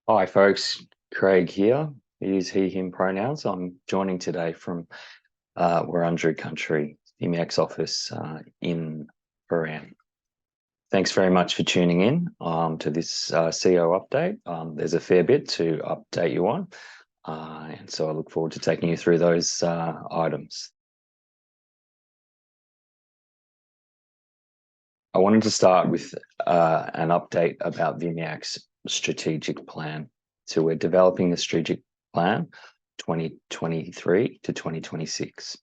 Hi, folks. Craig here. Use he, him pronouns. I'm joining today from Wurundjeri country, VMIAC's office in Paran. Thanks very much for tuning in to this CEO update. There's a fair bit to update you on, and so I look forward to taking you through those items. I wanted to start with an update about VMIAC's strategic plan. So we're developing a strategic plan 2023 to 2026.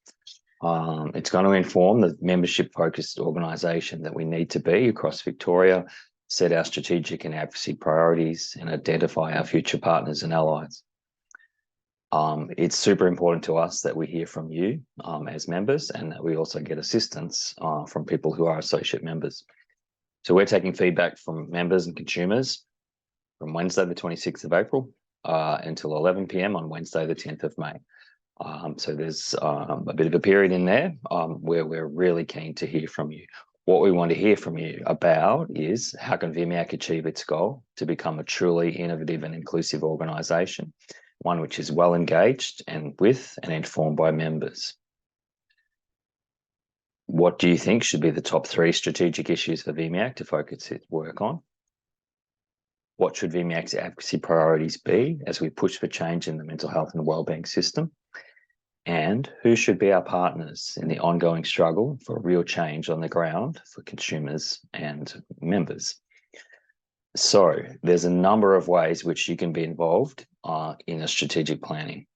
It's going to inform the membership-focused organisation that we need to be across Victoria, set our strategic and advocacy priorities, and identify our future partners and allies. It's super important to us that we hear from you as members, and that we also get assistance from people who are associate members. So we're taking feedback from members and consumers from Wednesday the 26th of April until 11 p.m. on Wednesday the 10th of May. So there's a bit of a period in there where we're really keen to hear from you. What we want to hear from you about is how can VMIAC achieve its goal to become a truly innovative and inclusive organisation, one which is well engaged and with and informed by members. What do you think should be the top 3 strategic issues for VMIAC to focus its work on? What should VMIAC's advocacy priorities be as we push for change in the mental health and wellbeing system? And who should be our partners in the ongoing struggle for real change on the ground for consumers and members? So there's a number of ways which you can be involved in a strategic planning.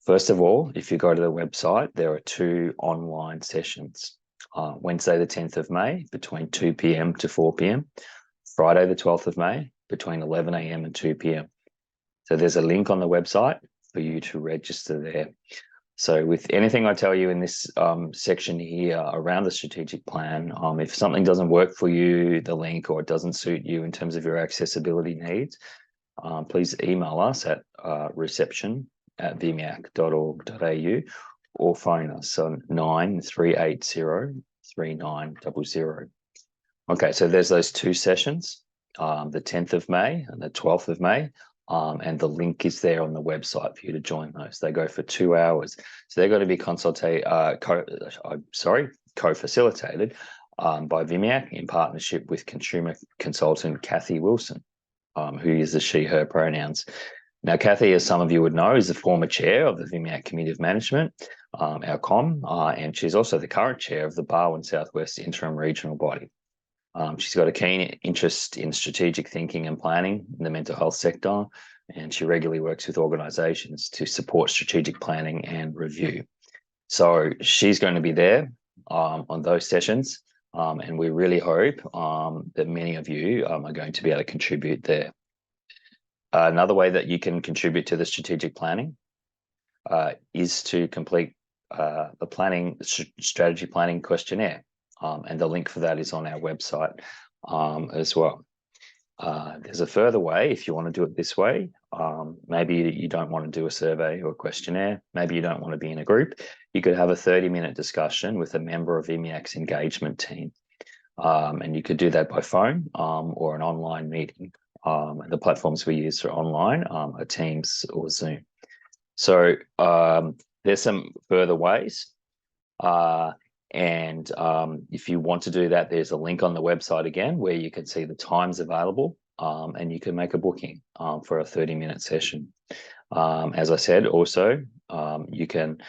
First of all, if you go to the website, there are 2 online sessions. Wednesday the 10th of May between 2 p.m. to 4 p.m. Friday the 12th of May between 11 a.m. and 2 p.m. So there's a link on the website for you to register there. So with anything I tell you in this section here around the strategic plan, if something doesn't work for you, the link, or it doesn't suit you in terms of your accessibility needs, please email us at reception@vmiac.org.au or phone us on 9380 3900. Okay, so there's those 2 sessions, the 10th of May and the 12th of May. And the link is there on the website for you to join those. They go for 2 hours. So they're going to be co-facilitated by VMIAC in partnership with consumer consultant Kathy Wilson, who uses she, her pronouns. Now, Kathy, as some of you would know, is the former chair of the VMIAC Committee of Management, our COM, and she's also the current chair of the Barwon Southwest Interim Regional Body. She's got a keen interest in strategic thinking and planning in the mental health sector, and she regularly works with organisations to support strategic planning and review. So she's going to be there on those sessions, and we really hope that many of you are going to be able to contribute there. Another way that you can contribute to the strategic planning is to complete the strategy planning questionnaire. And the link for that is on our website as well. There's a further way if you want to do it this way. Maybe you don't want to do a survey or a questionnaire. Maybe you don't want to be in a group. You could have a 30-minute discussion with a member of VMIAC's engagement team. And you could do that by phone or an online meeting. The platforms we use for online are Teams or Zoom. So there's some further ways. And if you want to do that, there's a link on the website again where you can see the times available and you can make a booking for a 30-minute session. As I said, also, you can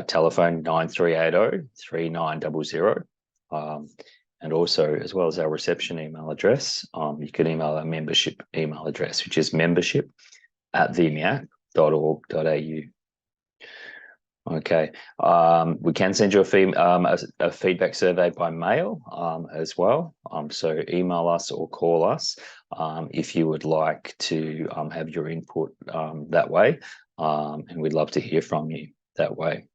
telephone 9380 3900. And also, as well as our reception email address, you can email our membership email address, which is membership@vmiac.org.au. Okay, we can send you a feedback survey by mail as well. So email us or call us if you would like to have your input that way, and we'd love to hear from you that way.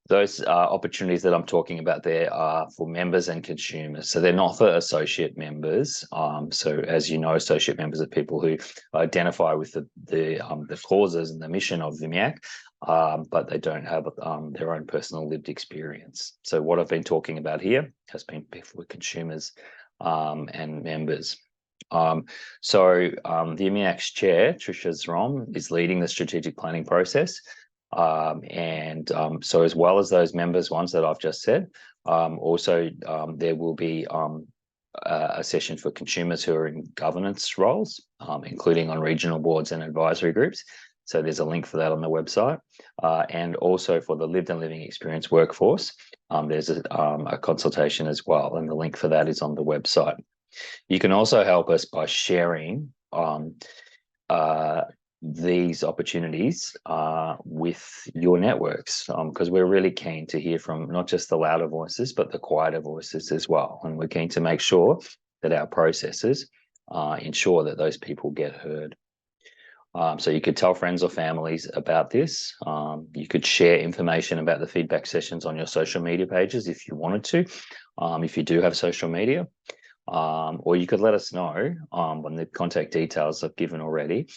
Those opportunities that I'm talking about there are for members and consumers. So they're not for associate members. So as you know, associate members are people who identify with the causes and the mission of VMIAC, but they don't have their own personal lived experience. So what I've been talking about here has been for consumers and members. The VMIAC's chair, Tricia Zrom, is leading the strategic planning process. So as well as those members ones that I've just said, there will be a session for consumers who are in governance roles, including on regional boards and advisory groups. So there's a link for that on the website. And also for the lived and living experience workforce, there's a consultation as well, and the link for that is on the website. You can also help us by sharing these opportunities with your networks, because we're really keen to hear from not just the louder voices, but the quieter voices as well. And we're keen to make sure that our processes ensure that those people get heard. So you could tell friends or families about this. You could share information about the feedback sessions on your social media pages if you wanted to, if you do have social media. Or you could let us know on the contact details I've given already,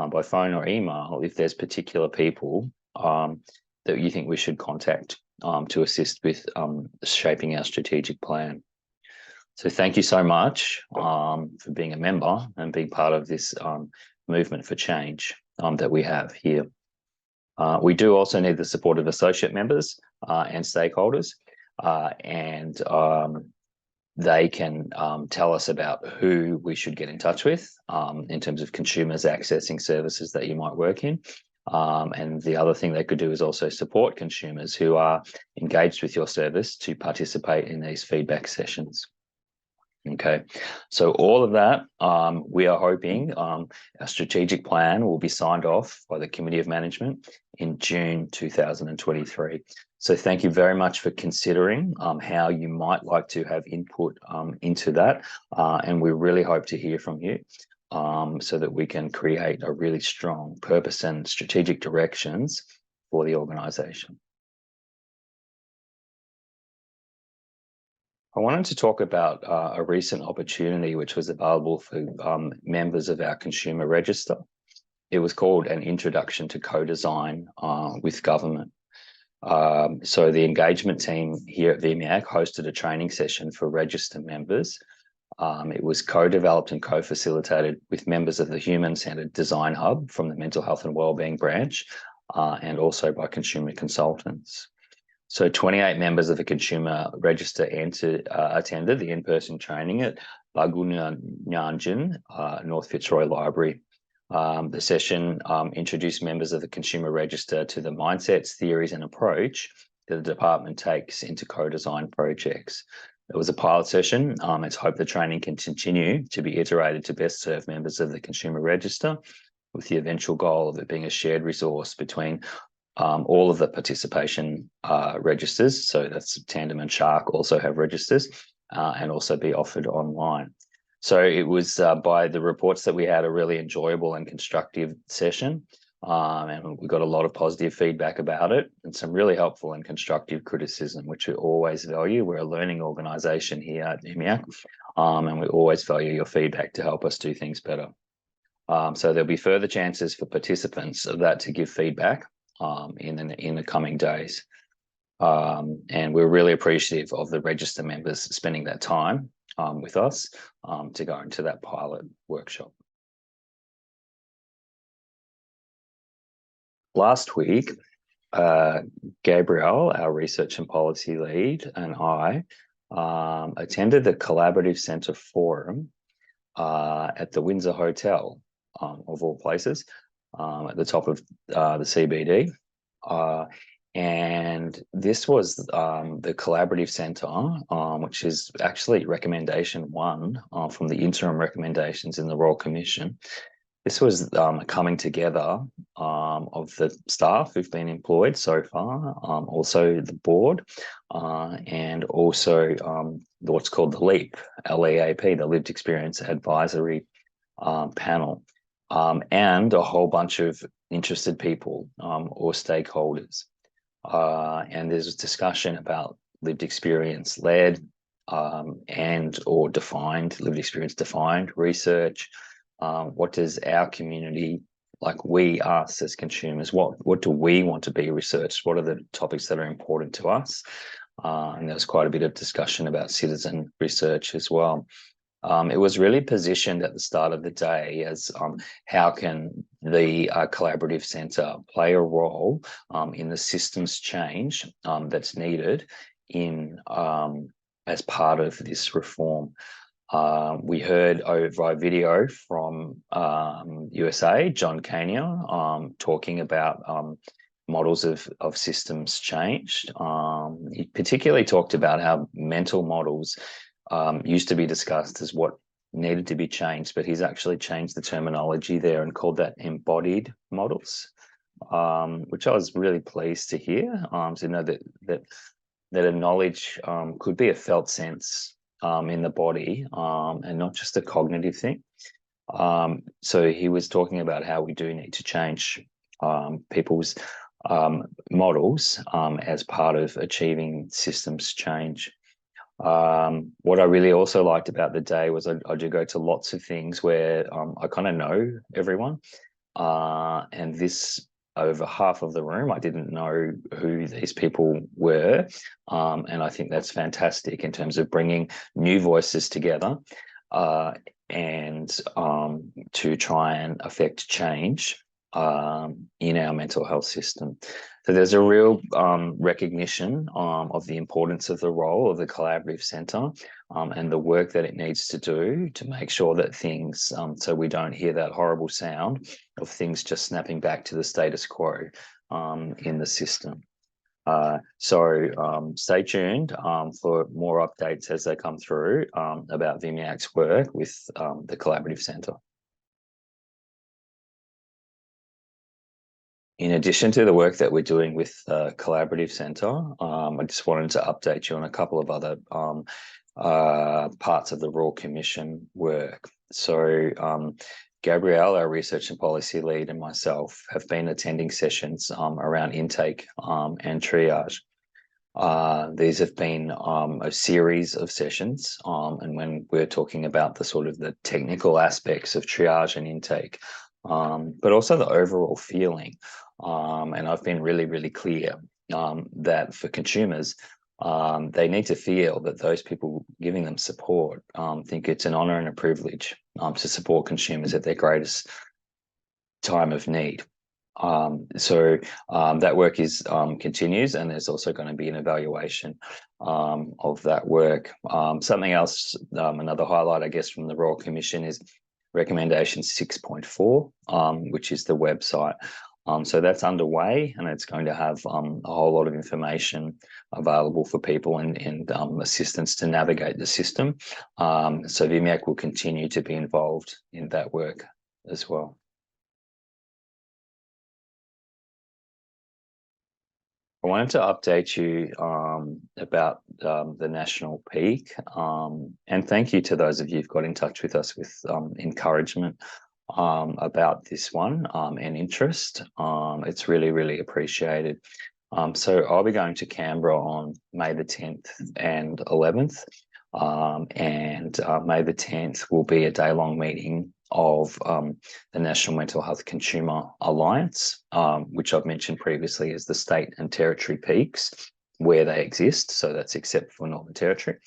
by phone or email, if there's particular people that you think we should contact to assist with shaping our strategic plan. So thank you so much for being a member and being part of this movement for change that we have here. We do also need the support of associate members and stakeholders, and they can tell us about who we should get in touch with in terms of consumers accessing services that you might work in. And the other thing they could do is also support consumers who are engaged with your service to participate in these feedback sessions. Okay, so all of that, we are hoping our strategic plan will be signed off by the Committee of Management in June 2023. So thank you very much for considering how you might like to have input into that. And we really hope to hear from you so that we can create a really strong purpose and strategic directions for the organisation. I wanted to talk about a recent opportunity which was available for members of our consumer register. It was called An Introduction to Co-Design with Government. So the engagement team here at VMIAC hosted a training session for register members. It was co-developed and co-facilitated with members of the Human-Centred Design Hub from the Mental Health and Wellbeing branch, and also by consumer consultants. So 28 members of the consumer register attended the in-person training at Laguna Nyanjan, North Fitzroy Library. The session introduced members of the consumer register to the mindsets, theories and approach that the department takes into co-design projects. It was a pilot session. It's hoped the training can continue to be iterated to best serve members of the consumer register, with the eventual goal of it being a shared resource between all of the participation registers. So that's Tandem and Shark also have registers, and also be offered online. So it was, by the reports that we had, a really enjoyable and constructive session. And we got a lot of positive feedback about it and some really helpful and constructive criticism, which we always value. We're a learning organisation here at VMIAC, and we always value your feedback to help us do things better. So there'll be further chances for participants of that to give feedback in the coming days. And we're really appreciative of the register members spending that time with us to go into that pilot workshop. Last week, Gabrielle, our research and policy lead, and I attended the Collaborative Centre Forum at the Windsor Hotel, of all places, at the top of the CBD. And this was the Collaborative Centre, which is actually recommendation 1 from the interim recommendations in the Royal Commission. This was coming together of the staff who've been employed so far, also the board, and also what's called the LEAP, L-E-A-P, the Lived Experience Advisory Panel, and a whole bunch of interested people or stakeholders. And there's a discussion about lived experience led and or defined, lived experience defined research. What does our community, like us as consumers, what do we want to be researched? What are the topics that are important to us? And there was quite a bit of discussion about citizen research as well. It was really positioned at the start of the day as how can the Collaborative Centre play a role in the systems change that's needed in as part of this reform. We heard over video from USA, John Kania, talking about models of systems changed. He particularly talked about how mental models used to be discussed as what needed to be changed, but he's actually changed the terminology there and called that embodied models, which I was really pleased to hear. To know that a knowledge could be a felt sense in the body and not just a cognitive thing. So he was talking about how we do need to change people's models as part of achieving systems change. What I really also liked about the day was I do go to lots of things where I kind of know everyone, and this, over half of the room, I didn't know who these people were, and I think that's fantastic in terms of bringing new voices together and to try and affect change in our mental health system. So there's a real recognition of the importance of the role of the Collaborative Centre and the work that it needs to do to make sure that things, so we don't hear that horrible sound of things just snapping back to the status quo in the system. So stay tuned for more updates as they come through about VMIAC's work with the Collaborative Centre. In addition to the work that we're doing with the Collaborative Centre, I just wanted to update you on a couple of other parts of the Royal Commission work. So Gabrielle, our research and policy lead, and myself have been attending sessions around intake and triage. These have been a series of sessions, and when we're talking about the sort of the technical aspects of triage and intake, but also the overall feeling. And I've been really, really clear that for consumers, they need to feel that those people giving them support think it's an honour and a privilege to support consumers at their greatest time of need. So that work is continues, and there's also going to be an evaluation of that work. Something else, another highlight, I guess, from the Royal Commission is recommendation 6.4, which is the website. So that's underway, and it's going to have a whole lot of information available for people and assistance to navigate the system. So VMIAC will continue to be involved in that work as well. I wanted to update you about the national peak, and thank you to those of you who've got in touch with us with encouragement about this one and interest. It's really, really appreciated. So I'll be going to Canberra on May the 10th and 11th, and May the 10th will be a day-long meeting of the National Mental Health Consumer Alliance, which I've mentioned previously as the state and territory peaks where they exist. So that's except for Northern Territory.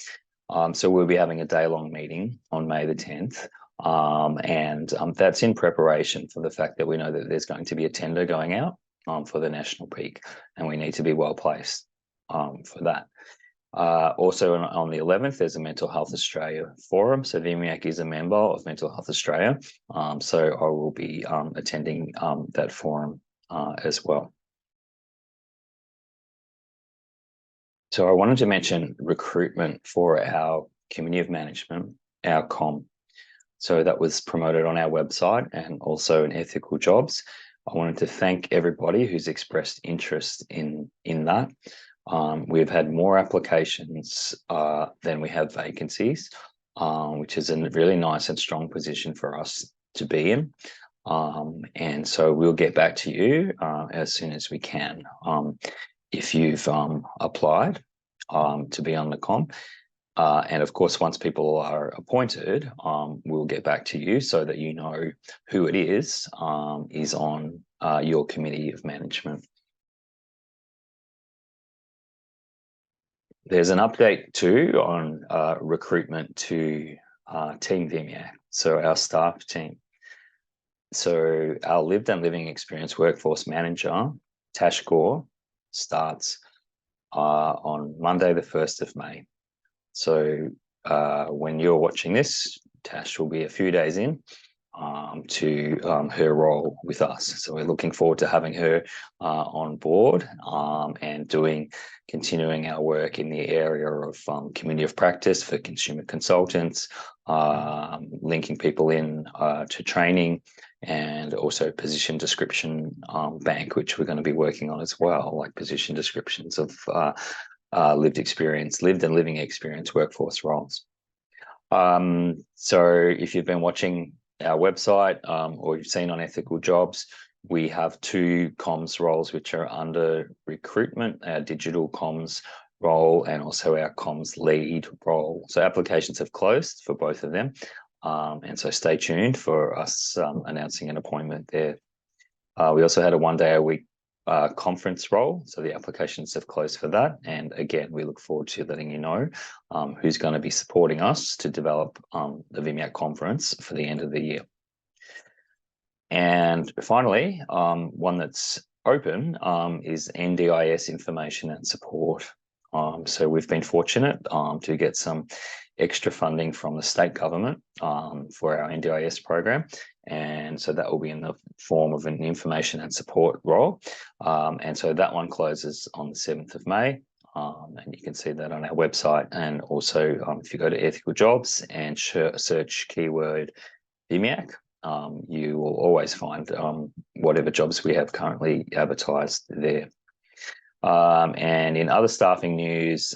So we'll be having a day-long meeting on May the 10th. And that's in preparation for the fact that we know that there's going to be a tender going out for the national peak, and we need to be well placed for that. Also on the 11th, there's a Mental Health Australia forum. So VMIAC is a member of Mental Health Australia. So I will be attending that forum as well. So I wanted to mention recruitment for our committee of management, our COM. So that was promoted on our website and also in Ethical Jobs. I wanted to thank everybody who's expressed interest in that. We've had more applications than we have vacancies, which is a really nice and strong position for us to be in. And so we'll get back to you as soon as we can. If you've applied to be on the COM, and of course, once people are appointed, we'll get back to you so that you know who it is on your committee of management. There's an update too on recruitment to Team VMIAC, so our staff team. So our lived and living experience workforce manager, Tash Gore, starts on Monday, the 1st of May. So when you're watching this, Tash will be a few days in to her role with us. So we're looking forward to having her on board and continuing our work in the area of community of practice for consumer consultants, linking people in to training, and also position description bank, which we're going to be working on as well, like position descriptions of lived and living experience workforce roles. So if you've been watching our website or you've seen on Ethical Jobs, we have 2 comms roles which are under recruitment, our digital comms role and also our comms lead role. So applications have closed for both of them. And so stay tuned for us announcing an appointment there. We also had a 1-day-a-week conference role, so the applications have closed for that. And again, we look forward to letting you know who's going to be supporting us to develop the VMIAC conference for the end of the year. And finally, one that's open is NDIS information and support. So we've been fortunate to get some extra funding from the state government for our NDIS program. And so that will be in the form of an information and support role. And so that one closes on the 7th of May. And you can see that on our website. And also, if you go to Ethical Jobs and search keyword VMIAC, you will always find whatever jobs we have currently advertised there. And in other staffing news,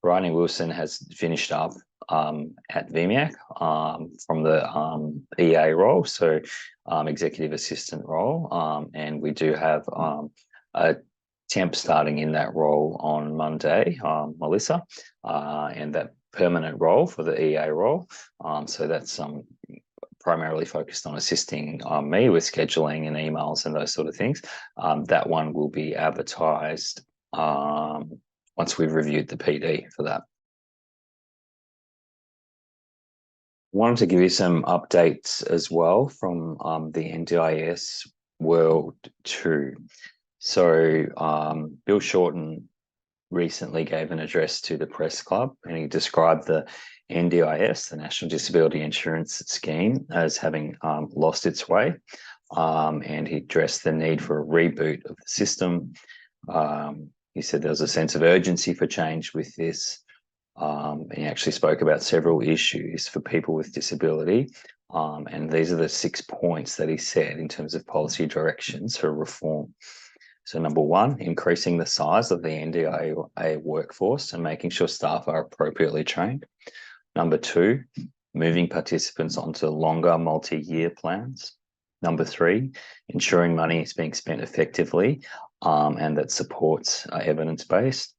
Brian Wilson has finished up at VMIAC from the EA role, so executive assistant role. And we do have a temp starting in that role on Monday, Melissa, and that permanent role for the EA role. So that's primarily focused on assisting me with scheduling and emails and those sort of things. That one will be advertised once we've reviewed the PD for that. Wanted to give you some updates as well from the NDIS World 2. So Bill Shorten recently gave an address to the press club, and he described the NDIS, the National Disability Insurance Scheme, as having lost its way. And he addressed the need for a reboot of the system. He said there was a sense of urgency for change with this. And he actually spoke about several issues for people with disability. And these are the 6 points that he said in terms of policy directions for reform. So number 1, increasing the size of the NDIA workforce and making sure staff are appropriately trained. Number 2, moving participants onto longer multi-year plans. Number 3, ensuring money is being spent effectively and that supports evidence-based.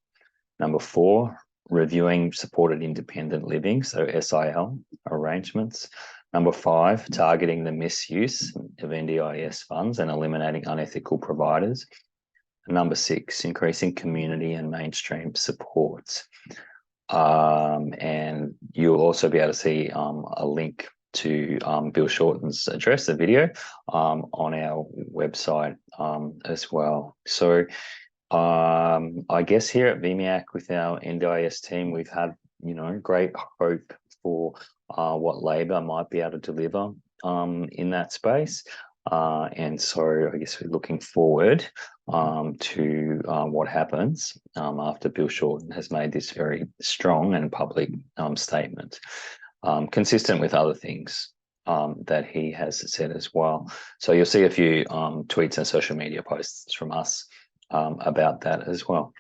Number 4, reviewing supported independent living, so SIL arrangements. Number 5, targeting the misuse of NDIS funds and eliminating unethical providers. Number 6, increasing community and mainstream supports. And you'll also be able to see a link to Bill Shorten's address, the video, on our website as well. So I guess here at VMIAC with our NDIS team, we've had, great hope for what Labor might be able to deliver in that space. And so I guess we're looking forward to what happens after Bill Shorten has made this very strong and public statement, consistent with other things that he has said as well. So you'll see a few tweets and social media posts from us about that as well.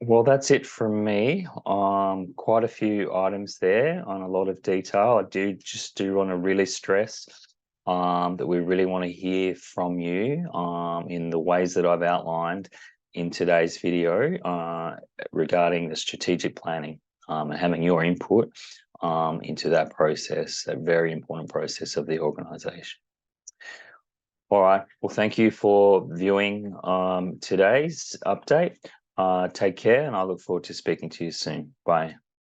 Well, that's it from me. Quite a few items there on a lot of detail. I do want to really stress that we really want to hear from you in the ways that I've outlined in today's video regarding the strategic planning and having your input into that process, a very important process of the organisation. All right. Well, thank you for viewing today's update. Take care, and I look forward to speaking to you soon. Bye.